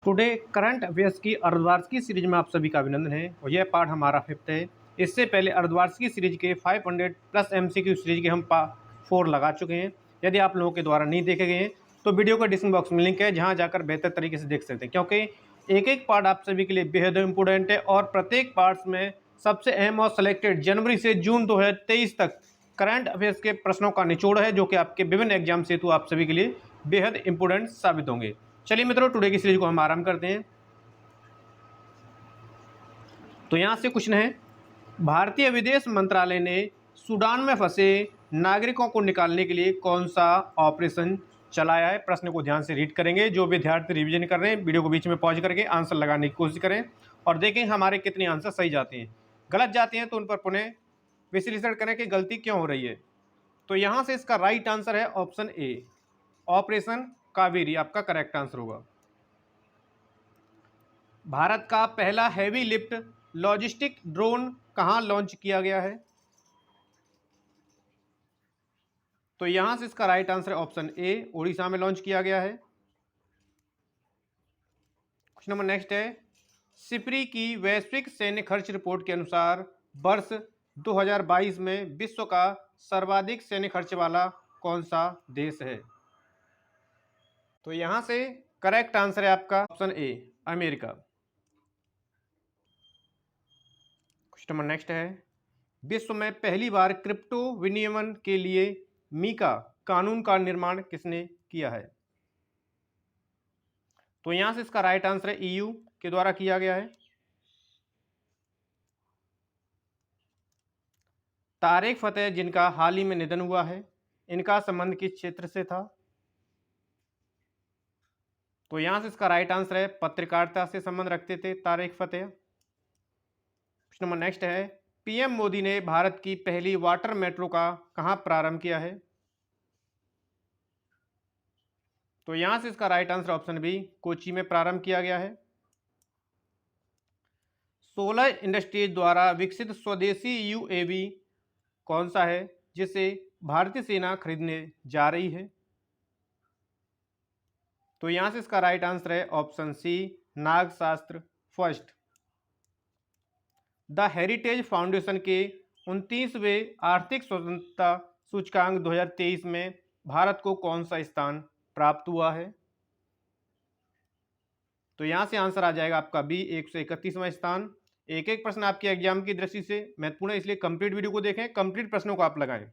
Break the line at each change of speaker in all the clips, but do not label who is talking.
Today current affairs की अर्धवार्षिकी series में आप सभी का अभिनंदन है और यह पार्ट हमारा 5th है। इससे पहले अर्धवार्षिकी सीरीज के 500 प्लस एमसीक्यू सीरीज के हम 4 लगा चुके हैं। यदि आप लोगों के द्वारा नहीं देखे गए हैं तो वीडियो का डिस्क्रिप्शन बॉक्स में लिंक है, जहां जाकर बेहतर तरीके से देख सकते हैं, क्योंकि एक एक पार्ट आप सभी के लिए बेहद इंपॉर्टेंट है और प्रत्येक पार्ट्स में सबसे अहम और सिलेक्टेड जनवरी से जून 2023 तक करंट अफेयर्स के प्रश्नों का निचोड़ है, जो कि आपके विभिन्न एग्जाम से हेतु आप सभी के लिए बेहद इंपॉर्टेंट साबित होंगे। चलिए मित्रों, टुडे की सीरीज को हम आरंभ करते हैं। तो यहां से क्वेश्चन है, भारतीय विदेश मंत्रालय ने सूडान में फंसे नागरिकों को निकालने के लिए कौन सा ऑपरेशन चलाया है। प्रश्न को ध्यान से रीड करेंगे। जो विद्यार्थी रिवीजन कर रहे हैं, वीडियो को बीच में पॉज करके आंसर लगाने की कोशिश करें और देखें हमारे कितने आंसर सही जाते हैं। गलत जाते हैं तो उन पर पुनः विश्लेषण करें कि गलती क्यों हो रही है। तो यहां से इसका राइट आंसर है ऑप्शन ए, ऑपरेशन कावेरी आपका करेक्ट आंसर होगा। भारत का पहला हैवी लिफ्ट लॉजिस्टिक ड्रोन कहां लॉन्च किया गया है। तो यहां से इसका राइट आंसर है ऑप्शन ए, ओडिशा में लॉन्च किया गया है। क्वेश्चन नंबर नेक्स्ट है, सिप्री की वैश्विक सैन्य खर्च रिपोर्ट के अनुसार वर्ष 2022 में विश्व का सर्वाधिक सैन्य खर्च वाला कौन सा देश है। तो यहां से करेक्ट आंसर है आपका option A, America. Question number next है, विश्व में पहली बार क्रिप्टो विनियमन के लिए मीका कानून का निर्माण किसने किया है। तो यहां से इसका राइट आंसर है ईयू के द्वारा किया गया है। तारिक फतेह, जिनका हाल ही में निधन हुआ है, इनका संबंध किस क्षेत्र से था। तो यहां से इसका राइट आंसर है पत्रकारिता से संबंध रखते थे तारिक फतेह। क्वेश्चन नंबर नेक्स्ट है, पीएम मोदी ने भारत की पहली वाटर मेट्रो का कहां प्रारंभ किया है। तो यहां से इसका right answer option B, Kochi में प्रारंभ किया गया है। सोलर इंडस्ट्रीज द्वारा विकसित स्वदेशी यूएवी कौन सा है, जिसे भारतीय सेना खरीदने जा रही है। तो यहां से इसका राइट आंसर है ऑप्शन सी, नागशास्त्र फर्स्ट। द हेरिटेज फाउंडेशन के 29वें आर्थिक स्वतंत्रता सूचकांक 2023 में भारत को कौन सा स्थान प्राप्त हुआ है। तो यहां से आंसर आ जाएगा आपका बी, 131वां स्थान। एक एक प्रश्न आपके एग्जाम की दृष्टि से महत्वपूर्ण है, इसलिए कंप्लीट वीडियो को देखें, कंप्लीट प्रश्नों को आप लगाएं।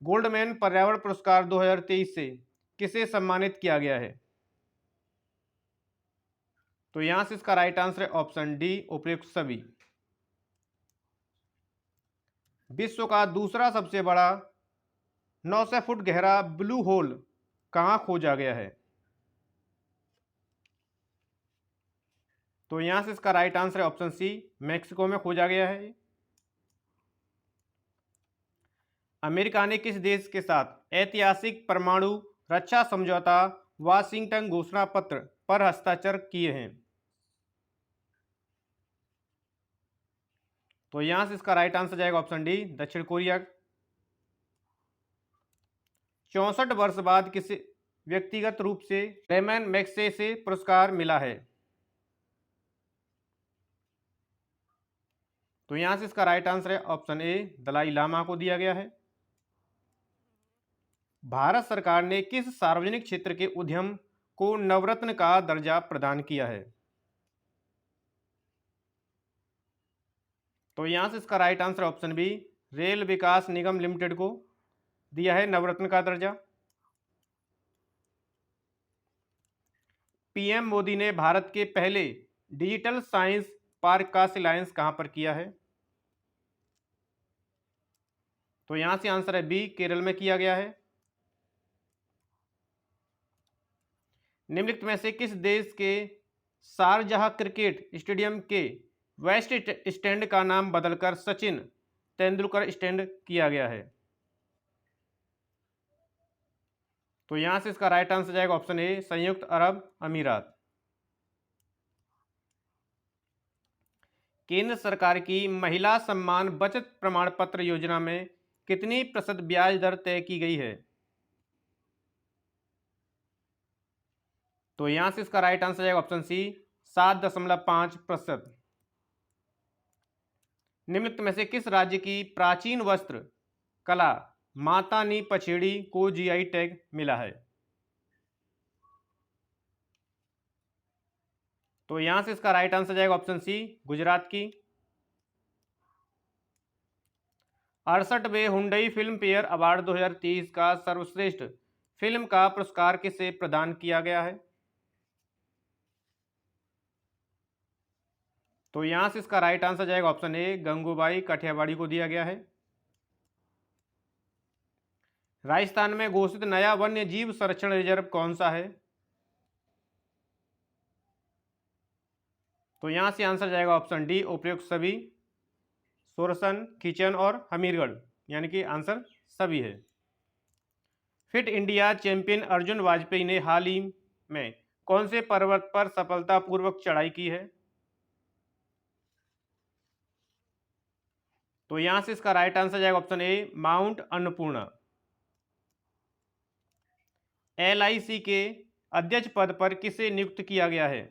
गोल्डमैन पर्यावरण पुरस्कार 2023 से किसे सम्मानित किया गया है। तो यहां से इसका राइट आंसर है ऑप्शन डी, उपयुक्त सभी। विश्व का दूसरा सबसे बड़ा 900 फुट गहरा ब्लू होल कहां खोजा गया है। तो यहां से इसका राइट आंसर है ऑप्शन सी, मैक्सिको में खोजा गया है। अमेरिका ने किस देश के साथ ऐतिहासिक परमाणु रक्षा समझौता वाशिंगटन घोषणा पत्र पर हस्ताक्षर किए हैं। तो यहां से इसका राइट आंसर जाएगा ऑप्शन डी, दक्षिण कोरिया। 64 वर्ष बाद किसी व्यक्तिगत रूप से रेमन मैग्सेसे पुरस्कार मिला है। तो यहां से इसका राइट आंसर है ऑप्शन ए, दलाई लामा को दिया गया है। भारत सरकार ने किस सार्वजनिक क्षेत्र के उद्यम को नवरत्न का दर्जा प्रदान किया है। तो यहां से इसका right answer option B, Rail Vikas Nigam limited को दिया है नवरत्न का दर्जा। पीएम मोदी ने भारत के पहले डिजिटल साइंस पार्क का शिलान्यास कहां पर किया है। तो यहां से आंसर है बी, केरल में किया गया है। निम्नलिखित में से किस देश के शारजाह क्रिकेट स्टेडियम के वेस्ट स्टैंड का नाम बदलकर सचिन तेंदुलकर स्टैंड किया गया है। तो यहां से इसका राइट आंसर जाएगा ऑप्शन ए, संयुक्त अरब अमीरात। केंद्र सरकार की महिला सम्मान बचत प्रमाण पत्र योजना में कितनी प्रतिशत ब्याज दर तय की गई है। तो यहाँ से इसका राइट आंसर जाएगा ऑप्शन सी 7.5%। निम्नलिखित में से किस राज्य की प्राचीन वस्त्र कला माता नी पछेड़ी को जीआई टैग मिला है? तो यहां से इसका राइट आंसर जाएगा ऑप्शन सी गुजरात की। 68वें हुंडई फिल्म फेयर अवार्ड 2023 का सर्वश्रेष्ठ फिल्म का पुरस्कार किसे प्रदान किया गया है? तो यहां से इसका राइट आंसर जाएगा ऑप्शन ए गंगूबाई काठियावाड़ी को दिया गया है। राजस्थान में घोषित नया वन्य जीव संरक्षण रिजर्व कौन सा है? तो यहां से आंसर जाएगा ऑप्शन डी उपयुक्त सभी, सोरसन, किचन और हमीरगढ़, यानी कि आंसर सभी है। Fit India champion Arjun Vajpayee ने हाल ही में कौन से पर्वत पर सफलतापूर्वक चढ़ाई की है? तो यहां से इसका राइट आंसर जाएगा option A mount Annapurna. LIC के अध्यक्ष पद पर किसे नियुक्त किया गया है?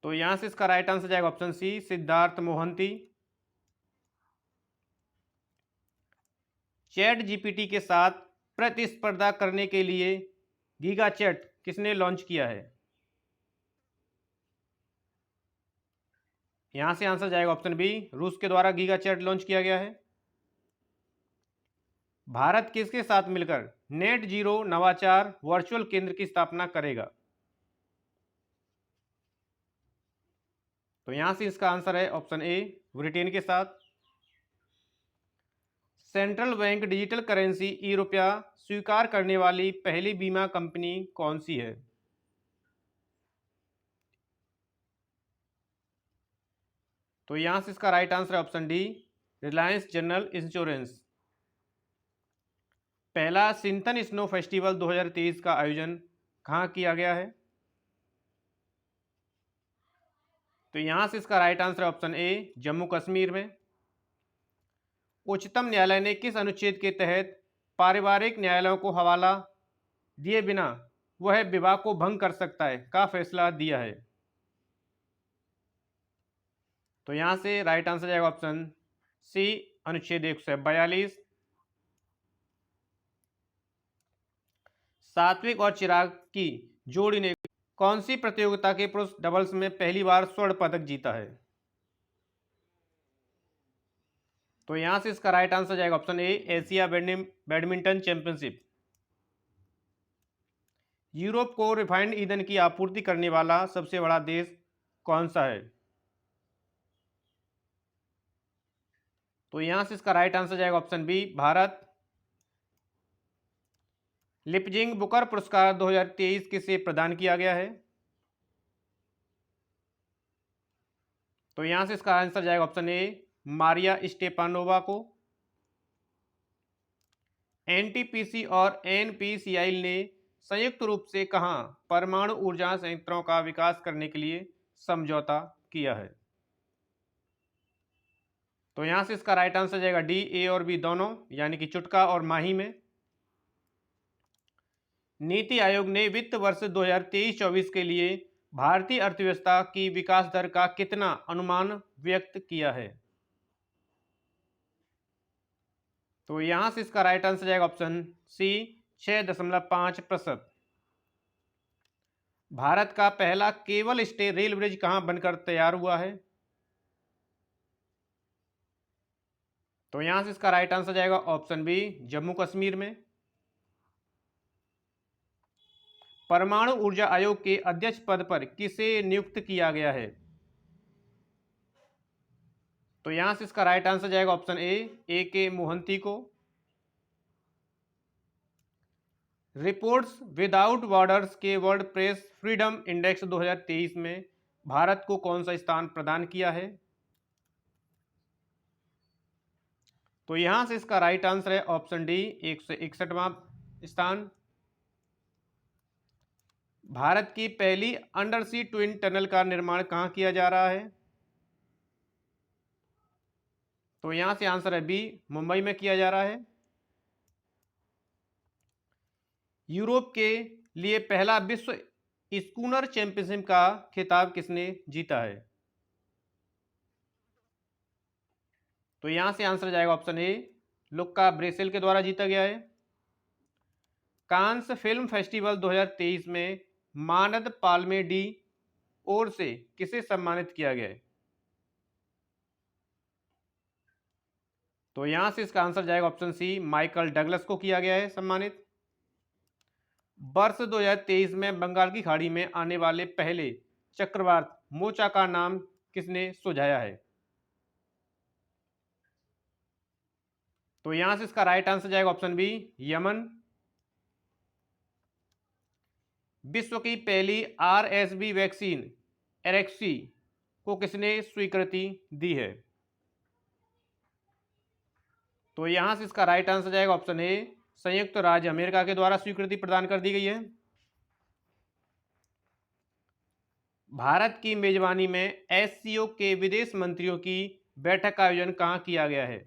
तो यहां से इसका राइट आंसर जाएगा option C Siddharth Mohanty. ChatGPT के साथ प्रतिस्पर्धा करने के लिए गीगा चैट किसने लॉन्च किया है? यहां से आंसर जाएगा ऑप्शन बी रूस के द्वारा गीगा चैट लॉन्च किया गया है। भारत किसके साथ मिलकर नेट जीरो नवाचार वर्चुअल केंद्र की स्थापना करेगा? तो यहां से इसका आंसर है ऑप्शन ए ब्रिटेन के साथ। सेंट्रल बैंक डिजिटल करेंसी ई रुपया स्वीकार करने वाली पहली बीमा कंपनी कौन सी है? तो यहां से इसका राइट आंसर है option D Reliance general insurance. पहला सिंथन स्नो फेस्टिवल 2023 का आयोजन कहां किया गया है? तो यहां से इसका राइट आंसर है ऑप्शन ए जम्मू कश्मीर में। उच्चतम न्यायालय ने किस अनुच्छेद के तहत पारिवारिक न्यायालयों को हवाला दिए बिना वह विवाह को भंग कर सकता है का फैसला दिया है? तो यहां से राइट आंसर जाएगा ऑप्शन सी अनुच्छेद 142। सात्विक और चिराग की जोड़ी ने कौन सी प्रतियोगिता के पुरुष डबल्स में पहली बार स्वर्ण पदक जीता है? तो यहां से इसका राइट आंसर जाएगा option A Asia badminton championship. Europe को रिफाइंड ईंधन की आपूर्ति करने वाला सबसे बड़ा देश कौन सा है? तो यहां से इसका राइट आंसर जाएगा ऑप्शन बी भारत। लिपजिंग बुकर पुरस्कार 2023 किसे प्रदान किया गया है? तो यहां से इसका आंसर जाएगा ऑप्शन ए मारिया स्टेपानोवा को। एनटीपीसी और एनपीसीआई ने संयुक्त रूप से कहां परमाणु ऊर्जा संयंत्रों का विकास करने के लिए समझौता किया है? तो यहां से इसका राइट आंसर जाएगा डी ए और बी दोनों, यानी कि चुटका और माही में। नीति आयोग ने वित्त वर्ष 2023-24 के लिए भारतीय अर्थव्यवस्था की विकास दर का कितना अनुमान व्यक्त किया है? तो यहां से इसका राइट आंसर जाएगा ऑप्शन सी 6.5%। भारत का पहला केबल स्टे रेल ब्रिज कहां बनकर तैयार हुआ है? तो यहां से इसका राइट आंसर जाएगा ऑप्शन बी जम्मू कश्मीर में। परमाणु ऊर्जा आयोग के अध्यक्ष पद पर किसे नियुक्त किया गया है? तो यहां से इसका राइट आंसर जाएगा ऑप्शन ए के मोहंती को। रिपोर्ट्स विदाउट बॉर्डर्स के वर्ल्ड प्रेस फ्रीडम इंडेक्स 2023 में भारत को कौन सा स्थान प्रदान किया है? तो यहां से इसका राइट आंसर है ऑप्शन डी 161वां स्थान। भारत की पहली अंडर सी ट्विन टनल का निर्माण कहां किया जा रहा है? तो यहां से आंसर है बी मुंबई में किया जा रहा है। यूरोप के लिए पहला विश्व स्कूनर चैंपियनशिप का खिताब किसने जीता है? तो यहां से आंसर जाएगा ऑप्शन ए, लुक्का ब्रेसेल के द्वारा जीता गया है। कांस फिल्म फेस्टिवल 2023 में मानद पाल्मे डी ओर से किसे सम्मानित किया गया है? तो यहां से इसका आंसर जाएगा ऑप्शन सी, माइकल डगलस को किया गया है सम्मानित। वर्ष 2023 में बंगाल की खाड़ी में आने वाले पहले चक्रवात मोचा का नाम किसने सुझाया है? तो यहां से इसका राइट आंसर जाएगा ऑप्शन बी, यमन। विश्व की पहली आरएसवी वैक्सीन एरेक्सी को किसने स्वीकृति दी है? तो यहां से इसका राइट आंसर जाएगा ऑप्शन ए, संयुक्त राज्य अमेरिका के द्वारा स्वीकृति प्रदान कर दी गई है। भारत की मेजबानी में एससीओ के विदेश मंत्रियों की बैठक का आयोजन कहां किया गया है?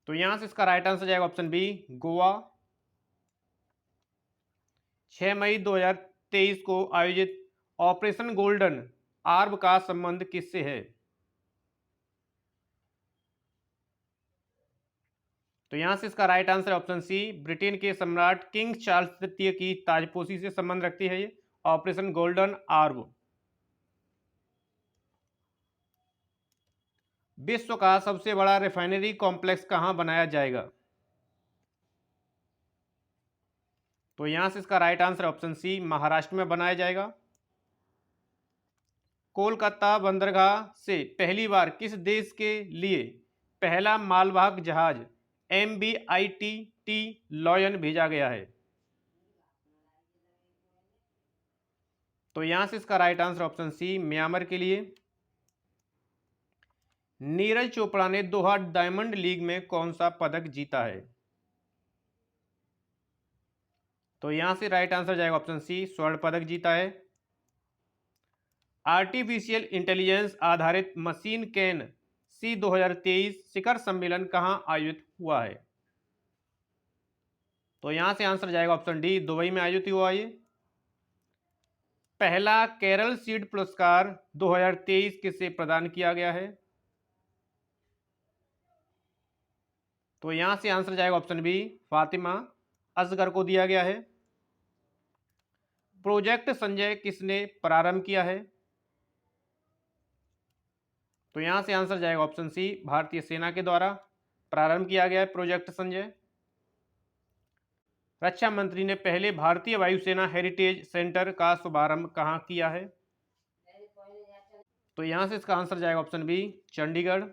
तो यहां से इसका राइट आंसर जाएगा ऑप्शन बी, गोवा। 6 मई 2023 को आयोजित ऑपरेशन गोल्डन आर्ब का संबंध किससे है? तो यहां से इसका right answer option C, Britain के सम्राट किंग चार्ल्स तृतीय की ताजपोशी से संबंध रखती है ये ऑपरेशन गोल्डन आर्ब। विश्व का सबसे बड़ा रिफाइनरी कॉम्प्लेक्स कहां बनाया जाएगा? तो यहां से इसका right answer option C, Maharashtra में बनाया जाएगा। कोलकाता बंदरगाह से पहली बार किस देश के लिए पहला मालवाहक जहाज MBITT लॉयन भेजा गया है? तो यहां से इसका right answer option C, Myanmar के लिए। नीरज चोपड़ा ने दोहा डायमंड लीग में कौन सा पदक जीता है? तो यहां से राइट आंसर जाएगा ऑप्शन सी, स्वर्ण पदक जीता है। आर्टिफिशियल इंटेलिजेंस आधारित मशीन कैन सी 2023 शिखर सम्मेलन कहां आयोजित हुआ है? तो यहां से आंसर जाएगा ऑप्शन डी, दुबई में आयोजित हुआ है। पहला केरल सीड पुरस्कार 2023 किसे प्रदान किया गया है? तो यहां से आंसर जाएगा ऑप्शन बी, फातिमा असगर को दिया गया है। प्रोजेक्ट संजय किसने प्रारंभ किया है? तो यहां से आंसर जाएगा ऑप्शन सी, भारतीय सेना के द्वारा प्रारंभ किया गया है प्रोजेक्ट संजय। रक्षा मंत्री ने पहले भारतीय वायुसेना हेरिटेज सेंटर का शुभारंभ कहां किया है? तो यहां से इसका आंसर जाएगा ऑप्शन बी, चंडीगढ़।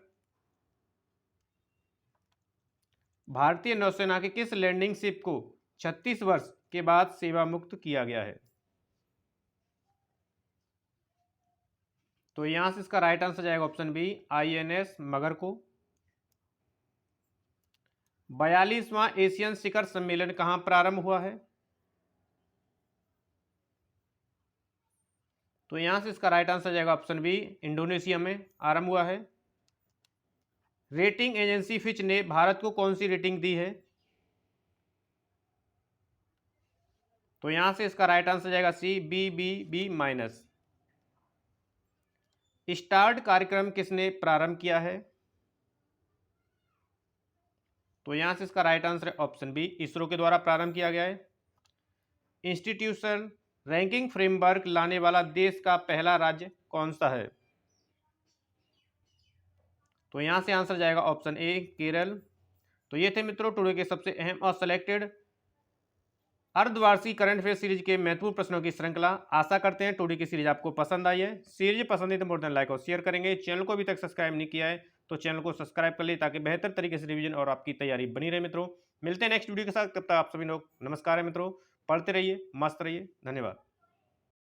भारतीय नौसेना के किस लैंडिंग शिप को 36 वर्ष के बाद सेवा मुक्त किया गया है? तो यहां से इसका राइट आंसर जाएगा ऑप्शन बी, INS मगर को। 42वां एशियन शिखर सम्मेलन कहां प्रारंभ हुआ है? तो यहां से इसका राइट आंसर जाएगा ऑप्शन बी, इंडोनेशिया में आरंभ हुआ है। रेटिंग एजेंसी फिच ने भारत को कौन सी रेटिंग दी है? तो यहां से इसका राइट आंसर जाएगा सी, BBB-। स्टार्ट कार्यक्रम किसने प्रारंभ किया है? तो यहां से इसका right answer option B, ISRO के द्वारा प्रारंभ किया गया है। इंस्टीट्यूशनल रैंकिंग फ्रेमवर्क लाने वाला देश का पहला राज्य कौन सा है? तो यहां से आंसर जाएगा ऑप्शन ए, केरल। तो ये थे मित्रों टुडे के सबसे अहम और सेलेक्टेड अर्धवार्षिक करंट अफेयर सीरीज के महत्वपूर्ण प्रश्नों की श्रृंखला। आशा करते हैं टुडे की सीरीज आपको पसंद आई है। सीरीज पसंद है तो मोर देन लाइक और शेयर करेंगे। चैनल को अभी तक सब्सक्राइब नहीं किया है तो चैनल को सब्सक्राइब कर ले ताकि बेहतर तरीके से रिवीजन और आपकी तैयारी बनी रहे। मित्रों मिलते हैं नेक्स्ट वीडियो के साथ, तब तक आप सभी लोग नमस्कार है मित्रों। पढ़ते रहिए, मस्त रहिए, धन्यवाद।